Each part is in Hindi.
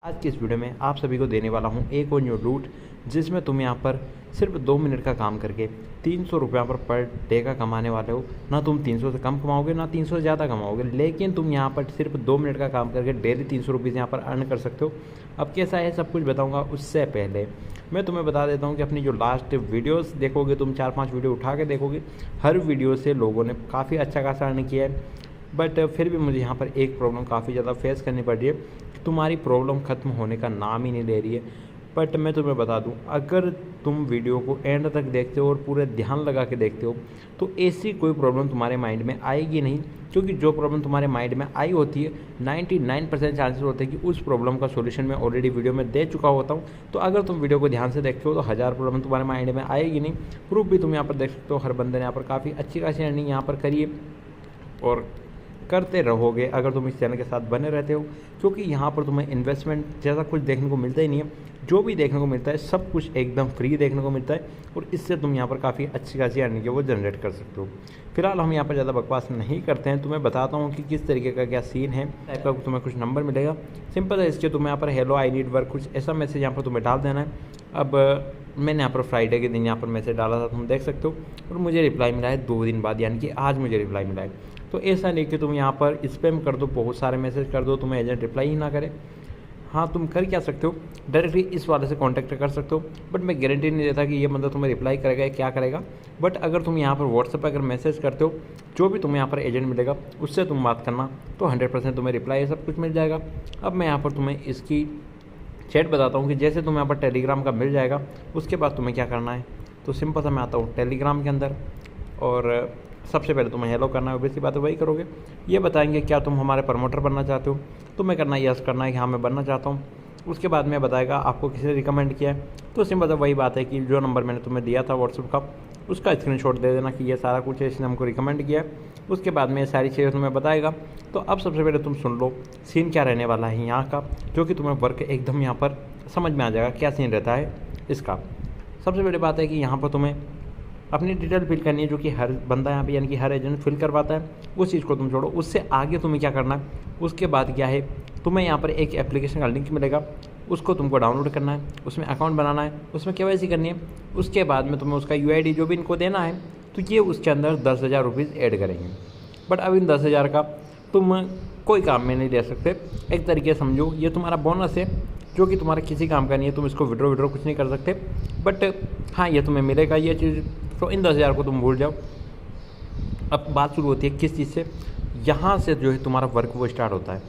आज की इस वीडियो में आप सभी को देने वाला हूं एक और न्यू रूट जिसमें तुम यहां पर सिर्फ 2 मिनट का काम करके 300 रुपये पर डे का कमाने वाले हो। ना तुम 300 से कम कमाओगे ना 300 से ज़्यादा कमाओगे, लेकिन तुम यहां पर सिर्फ 2 मिनट का काम करके डेली 300 रुपीज़ यहाँ पर अर्न कर सकते हो। अब कैसा है सब कुछ बताऊँगा, उससे पहले मैं तुम्हें बता देता हूँ कि अपनी जो लास्ट वीडियोज़ देखोगे, तुम 4-5 वीडियो उठा के देखोगे, हर वीडियो से लोगों ने काफ़ी अच्छा खासा अर्न किया है। बट फिर भी मुझे यहाँ पर एक प्रॉब्लम काफ़ी ज़्यादा फेस करनी पड़ रही है। तुम्हारी प्रॉब्लम ख़त्म होने का नाम ही नहीं ले रही है। बट मैं तुम्हें बता दूं, अगर तुम वीडियो को एंड तक देखते हो और पूरे ध्यान लगा के देखते हो तो ऐसी कोई प्रॉब्लम तुम्हारे माइंड में आएगी नहीं, क्योंकि जो प्रॉब्लम तुम्हारे माइंड में आई होती है 99% चांसेस होते हैं कि उस प्रॉब्लम का सॉल्यूशन मैं ऑलरेडी वीडियो में दे चुका होता हूँ। तो अगर तुम वीडियो को ध्यान से देखते हो तो 1000 प्रॉब्लम तुम्हारे माइंड में आएगी नहीं। प्रूफ भी तुम यहाँ पर देख सकते हो, हर बंदे ने यहाँ पर काफ़ी अच्छी खासी अर्निंग यहाँ पर करी है और करते रहोगे अगर तुम इस चैनल के साथ बने रहते हो, क्योंकि यहाँ पर तुम्हें इन्वेस्टमेंट जैसा कुछ देखने को मिलता ही नहीं है। जो भी देखने को मिलता है सब कुछ एकदम फ्री देखने को मिलता है और इससे तुम यहाँ पर काफ़ी अच्छी खासी अर्निंग वो जनरेट कर सकते हो। फिलहाल हम यहाँ पर ज़्यादा बकवास नहीं करते हैं, तुम्हें बताता हूँ कि किस तरीके का क्या सीन है। टाइप का तुम्हें कुछ नंबर मिलेगा, सिंपल है। इसके तुम्हें यहाँ पर हेलो आई नीड वर्क कुछ ऐसा मैसेज यहाँ पर तुम्हें डाल देना है। अब मैंने यहाँ पर फ्राइडे के दिन यहाँ पर मैसेज डाला था, तुम देख सकते हो, और मुझे रिप्लाई मिला है 2 दिन बाद, यानी कि आज मुझे रिप्लाई मिला है। तो ऐसा नहीं कि तुम यहाँ पर स्पैम कर दो, बहुत सारे मैसेज कर दो, तुम्हें एजेंट रिप्लाई ही ना करे। हाँ, तुम कर क्या सकते हो, डायरेक्टली इस वाले से कांटेक्ट कर सकते हो, बट मैं गारंटी नहीं देता कि ये बंदा तुम्हें रिप्लाई करेगा या क्या करेगा। बट अगर तुम यहाँ पर व्हाट्सएप पर अगर मैसेज करते हो, जो भी तुम्हें यहाँ पर एजेंट मिलेगा उससे तुम बात करना, तो 100% तुम्हें रिप्लाई ये सब कुछ मिल जाएगा। अब मैं यहाँ पर तुम्हें इसकी चैट बताता हूँ कि जैसे तुम्हें यहाँ पर टेलीग्राम का मिल जाएगा, उसके बाद तुम्हें क्या करना है। तो सिंपल सा मैं आता हूँ टेलीग्राम के अंदर और सबसे पहले तुम्हें हेलो करना है, ऑब्वियसली बात है वही करोगे। ये बताएंगे क्या तुम हमारे प्रमोटर बनना चाहते हो, तुम्हें करना है यस करना है कि हाँ मैं बनना चाहता हूँ। उसके बाद में बताएगा आपको किसी ने रिकमेंड किया है, तो सिंपल सा वही बात है कि जो नंबर मैंने तुम्हें दिया था व्हाट्सएप का, उसका स्क्रीनशॉट दे देना कि ये सारा कुछ है, इसने हमको रिकमेंड किया है। उसके बाद में ये सारी चीज़ें तुम्हें बताएगा। तो अब सबसे पहले तुम सुन लो सीन क्या रहने वाला है यहाँ का, जो कि तुम्हें वर्क एकदम यहाँ पर समझ में आ जाएगा क्या सीन रहता है इसका। सबसे बड़ी बात है कि यहाँ पर तुम्हें अपनी डिटेल फिल करनी है, जो कि हर बंदा यहाँ पे यानी कि हर एजेंट फिल करवाता है। उस चीज़ को तुम छोड़ो, उससे आगे तुम्हें क्या करना है। उसके बाद क्या है, तुम्हें यहाँ पर एक एप्लीकेशन का लिंक मिलेगा, उसको तुमको डाउनलोड करना है, उसमें अकाउंट बनाना है, उसमें KYC करनी है। उसके बाद में तुम्हें उसका UID जो भी इनको देना है, तो ये उसके अंदर 10,000 रुपीज़ ऐड करेंगे। बट अब इन 10,000 का तुम कोई काम में नहीं ले सकते। एक तरीके से समझो ये तुम्हारा बोनस है, जो कि तुम्हारा किसी काम का नहीं है, तुम इसको विड्रॉ कुछ नहीं कर सकते। बट हाँ, ये तुम्हें मिलेगा ये चीज़, तो इन 10,000 को तुम भूल जाओ। अब बात शुरू होती है किस चीज़ से, यहाँ से जो है तुम्हारा वर्क वो स्टार्ट होता है।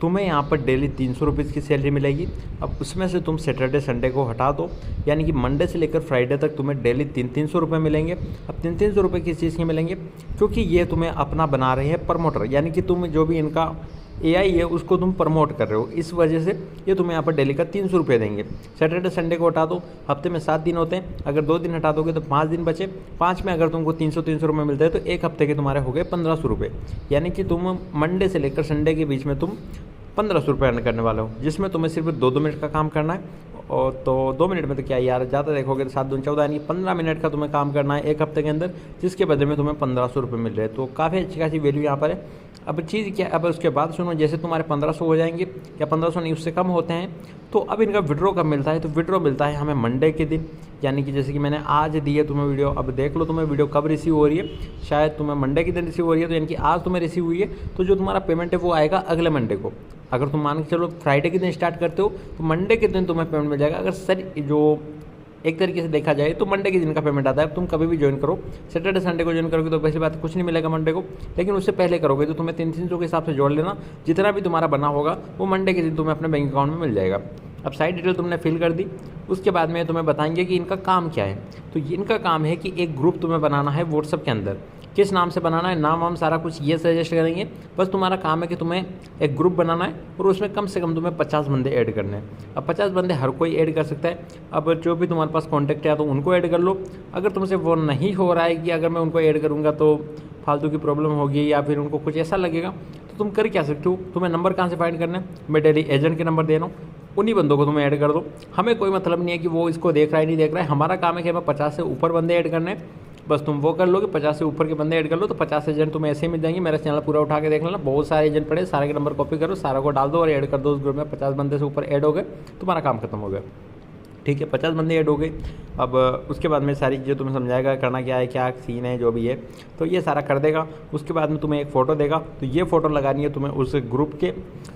तुम्हें यहाँ पर डेली 300 रुपीज़ की सैलरी मिलेगी। अब उसमें से तुम सैटरडे संडे को हटा दो, यानी कि मंडे से लेकर फ्राइडे तक तुम्हें डेली 300 रुपये मिलेंगे। अब 300 रुपये किस चीज़ के मिलेंगे, क्योंकि ये तुम्हें अपना बना रहे हैं प्रमोटर, यानी कि तुम जो भी इनका AI है उसको तुम प्रमोट कर रहे हो, इस वजह से ये तुम्हें यहाँ पर डेली का 300 रुपये देंगे। सैटरडे संडे को हटा दो, हफ्ते में 7 दिन होते हैं, अगर 2 दिन हटा दोगे तो 5 दिन बचे। 5 में अगर तुमको 300 रुपये मिलते हैं तो एक हफ्ते के तुम्हारे हो गए 1500 रुपये, यानी कि तुम मंडे से लेकर संडे के बीच में तुम 1500 रुपये अर्न करने वाले हो, जिसमें तुम्हें सिर्फ 2-2 मिनट का काम करना है। और तो 2 मिनट में तो क्या यार, ज़्यादा देखोगे तो 7 दूनी 14, यानी 15 मिनट का तुम्हें काम करना है एक हफ्ते के अंदर, जिसके बदले में तुम्हें 1500 रुपये मिल रहे हैं। तो काफ़ी अच्छी खासी वैल्यू यहाँ पर है। अब चीज़ क्या, अब उसके बाद सुनो, जैसे तुम्हारे 1500 हो जाएंगे या 1500 नहीं उससे कम होते हैं, तो अब इनका विड्रॉ कब मिलता है, तो विड्रॉ मिलता है हमें मंडे के दिन, यानी कि जैसे कि मैंने आज दी है तुम्हें वीडियो, अब देख लो तुम्हें वीडियो कब रिसीव हो रही है, शायद तुम्हें मंडे के दिन रिसीव हो रही है, तो यानी कि आज तुम्हें रिसीव हुई है, तो जो तुम्हारा पेमेंट है वो आएगा अगले मंडे को। अगर तुम मान के चलो फ्राइडे के दिन स्टार्ट करते हो तो मंडे के दिन तुम्हें पेमेंट मिल जाएगा। अगर सर जो एक तरीके से देखा जाए तो मंडे के दिन का पेमेंट आता है। तुम कभी भी ज्वाइन करो, सैटरडे संडे को ज्वाइन करोगे तो पहली बात कुछ नहीं मिलेगा मंडे को, लेकिन उससे पहले करोगे तो तुम्हें 300 के हिसाब से जोड़ लेना, जितना भी तुम्हारा बना होगा वो मंडे के दिन तुम्हें अपने बैंक अकाउंट में मिल जाएगा। अब साइड डिटेल तुमने फिल कर दी, उसके बाद में तुम्हें बताएंगे कि इनका काम क्या है। तो इनका काम है कि एक ग्रुप तुम्हें बनाना है व्हाट्सएप के अंदर। किस नाम से बनाना है, नाम वाम सारा कुछ ये सजेस्ट करेंगे। बस तुम्हारा काम है कि तुम्हें एक ग्रुप बनाना है और उसमें कम से कम तुम्हें 50 बंदे ऐड करने हैं। अब 50 बंदे हर कोई ऐड कर सकता है। अब जो भी तुम्हारे पास कॉन्टैक्ट है तो उनको ऐड कर लो। अगर तुमसे वो नहीं हो रहा है कि अगर मैं उनको ऐड करूँगा तो फालतू की प्रॉब्लम होगी या फिर उनको कुछ ऐसा लगेगा, तो तुम कर क्या सकते हो, तुम्हें नंबर कहाँ से फाइंड करना है, मैं डेली एजेंट के नंबर दे रहा हूँ, उन्हीं बंदों को तुम्हें ऐड कर दो। हमें कोई मतलब नहीं है कि वो इसको देख रहा है नहीं देख रहा है, हमारा काम है कि हमें 50 से ऊपर बंदे ऐड करने हैं। बस तुम वो कर लोगे, 50 से ऊपर के बंदे ऐड कर लो तो 50 एजेंट तुम्हें ऐसे ही मिल जाएंगे। मेरा चैनल पूरा उठा के देख लेना, बहुत सारे एजेंट पड़े, सारे के नंबर कॉपी करो, सारा को डाल दो और ऐड कर दो उस ग्रुप में। 50 बंदे से ऊपर ऐड हो गए, तुम्हारा काम खत्म हो गया। ठीक है, 50 बंदे ऐड हो गए। अब उसके बाद में सारी चीज़ें तुम्हें समझाएगा करना क्या है, क्या सीन है, जो भी है तो ये सारा कर देगा। उसके बाद में तुम्हें एक फ़ोटो देगा, तो ये फ़ोटो लगानी है तुम्हें उस ग्रुप के,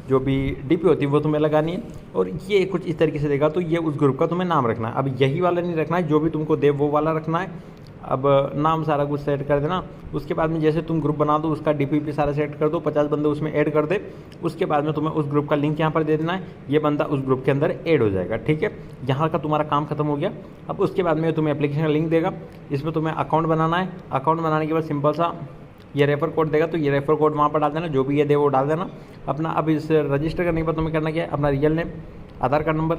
जो भी डीपी होती है वो तुम्हें लगानी है। और ये कुछ इस तरीके से देगा, तो ये उस ग्रुप का तुम्हें नाम रखना है। अब यही वाला नहीं रखना है, जो भी तुमको दे वो वाला रखना है। अब नाम सारा कुछ सेट कर देना। उसके बाद में जैसे तुम ग्रुप बना दो, उसका डीपी सारा सेट कर दो, 50 बंदे उसमें ऐड कर दे। उसके बाद में तुम्हें उस ग्रुप का लिंक यहाँ पर दे देना है, ये बंदा उस ग्रुप के अंदर ऐड हो जाएगा। ठीक है, यहाँ का तुम्हारा काम खत्म हो गया। अब उसके बाद में तुम्हें एप्लीकेशन का लिंक देगा, इसमें तुम्हें अकाउंट बनाना है। अकाउंट बनाने के बाद सिंपल सा ये रेफर कोड देगा, तो ये रेफर कोड वहाँ पर डाल देना, जो भी ये दे वो डाल देना अपना। अब इस रजिस्टर करने के बाद तुम्हें करना क्या है, अपना रियल नेम, आधार कार्ड नंबर,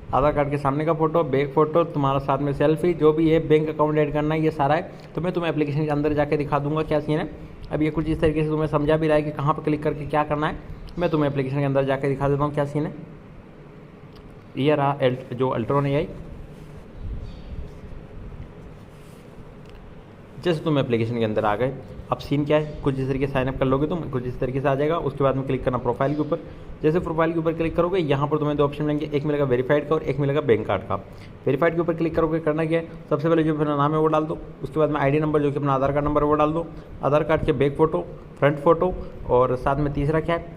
आधार कार्ड के सामने का फोटो, बैक फोटो, तुम्हारा साथ में सेल्फी, जो भी है, बैंक अकाउंट ऐड करना है, ये सारा है। तो मैं तुम्हें एप्लीकेशन के अंदर जाके दिखा दूंगा क्या सीन है। अब ये कुछ इस तरीके से तुम्हें समझा भी रहा है कि कहाँ पर क्लिक करके क्या करना है। मैं तुम्हें एप्लीकेशन के अंदर जाके दिखा देता हूँ क्या सीन है। ये रहा जो अल्ट्रॉन AI। जैसे तुम एप्लीकेशन के अंदर आ गए, अब सीन क्या है, कुछ इस तरीके से साइनअप कर लोगे तुम, कुछ इस तरीके से आ जाएगा। उसके बाद में क्लिक करना प्रोफाइल के ऊपर। जैसे प्रोफाइल के ऊपर क्लिक करोगे, यहाँ पर तुम्हें 2 ऑप्शन मिलेंगे, एक मिलेगा वेरीफाइड का और एक मिलेगा बैंक कार्ड का। वेरीफाइड के ऊपर क्लिक करोगे, करना क्या है, सबसे पहले जो अपना नाम है वो डाल दो। उसके बाद में ID नंबर, जो कि अपना आधार कार्ड नंबर है वो डाल दो। आधार कार्ड के बैक फोटो, फ्रंट फोटो, और साथ में तीसरा क्या है,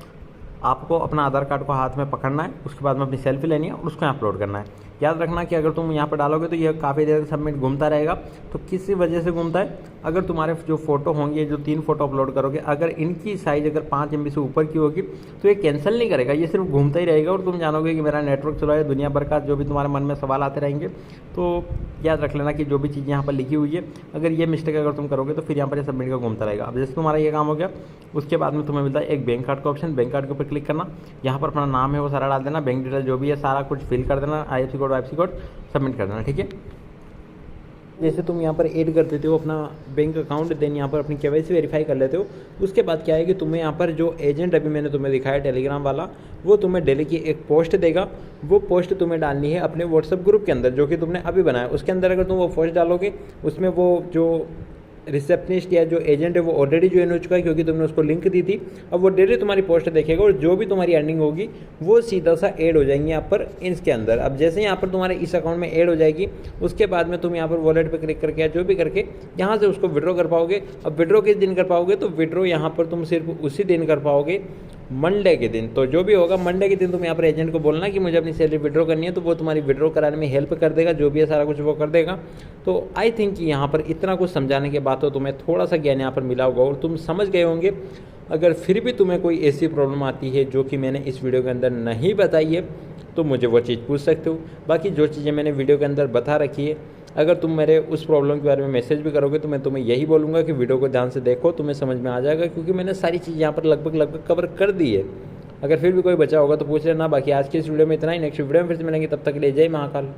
आपको अपना आधार कार्ड को हाथ में पकड़ना है। उसके बाद में अपनी सेल्फी लेनी है और उसको अपलोड करना है। याद रखना कि अगर तुम यहाँ पर डालोगे तो ये काफ़ी देर तक सबमिट घूमता रहेगा। तो किसी वजह से घूमता है, अगर तुम्हारे जो फोटो होंगे, जो 3 फोटो अपलोड करोगे, अगर इनकी साइज़ अगर 5 MB से ऊपर की होगी तो ये कैंसिल नहीं करेगा, ये सिर्फ घूमता ही रहेगा। और तुम जानोगे कि मेरा नेटवर्क चला है, दुनिया भर का जो भी तुम्हारे मन में सवाल आते रहेंगे। तो याद रख लेना कि जो भी चीज़ यहाँ पर लिखी हुई है, अगर ये मिस्टेक अगर तुम करोगे तो फिर यहाँ पर ये सबमिट का घूमता रहेगा। अब जैसे तुम्हारा ये काम हो गया, उसके बाद में तुम्हें मिलता है एक बैंक कार्ड का ऑप्शन। बैंक कार्ड के ऊपर क्लिक करना, यहाँ पर अपना नाम है वो सारा डाल देना, बैंक डिटेल जो भी है सारा कुछ फिल कर देना, IFSC कोड वाईएफएससी कोड सबमिट कर देना। ठीक है, जैसे तुम यहाँ पर ऐड कर देते हो अपना बैंक अकाउंट, देन यहाँ पर अपनी KYC वेरीफाई कर लेते हो। उसके बाद क्या है कि तुम्हें यहाँ पर जो एजेंट अभी मैंने तुम्हें दिखाया टेलीग्राम वाला, वो तुम्हें डेली की एक पोस्ट देगा। वो पोस्ट तुम्हें डालनी है अपने व्हाट्सएप ग्रुप के अंदर, जो कि तुमने अभी बनाया। उसके अंदर अगर तुम वो पोस्ट डालोगे, उसमें वो जो रिसेप्शनिस्ट या जो एजेंट है वो ऑलरेडी ज्वाइन हो चुका है, क्योंकि तुमने उसको लिंक दी थी। अब वो डेली तुम्हारी पोस्ट देखेगा और जो भी तुम्हारी अर्निंग होगी वो सीधा सा ऐड हो जाएंगी यहाँ पर इसके अंदर। अब जैसे यहाँ पर तुम्हारे इस अकाउंट में ऐड हो जाएगी, उसके बाद में तुम यहाँ पर वॉलेट पे क्लिक करके या जो भी करके यहाँ से उसको विड्रॉ कर पाओगे। अब विड्रॉ किस दिन कर पाओगे, तो विड्रॉ यहाँ पर तुम सिर्फ उसी दिन कर पाओगे, मंडे के दिन। तो जो भी होगा मंडे के दिन तुम यहाँ पर एजेंट को बोलना कि मुझे अपनी सैलरी विड्रॉ करनी है, तो वो तुम्हारी विड्रॉ कराने में हेल्प कर देगा, जो भी है सारा कुछ वो कर देगा। तो आई थिंक यहाँ पर इतना कुछ समझाने के बाद तो तुम्हें थोड़ा सा ज्ञान यहाँ पर मिला होगा और तुम समझ गए होंगे। अगर फिर भी तुम्हें कोई ऐसी प्रॉब्लम आती है जो कि मैंने इस वीडियो के अंदर नहीं बताई है, तो मुझे वो चीज़ पूछ सकते हो। बाकी जो चीज़ें मैंने वीडियो के अंदर बता रखी है, अगर तुम मेरे उस प्रॉब्लम के बारे में मैसेज भी करोगे तो मैं तुम्हें यही बोलूँगा कि वीडियो को ध्यान से देखो, तुम्हें समझ में आ जाएगा, क्योंकि मैंने सारी चीज़ यहाँ पर लगभग कवर कर दी है। अगर फिर भी कोई बचा होगा तो पूछ लेना। बाकी आज की इस वीडियो में इतना ही, नेक्स्ट वीडियो में फिर से मिलेंगे, तब तक के लिए जय महाकाल।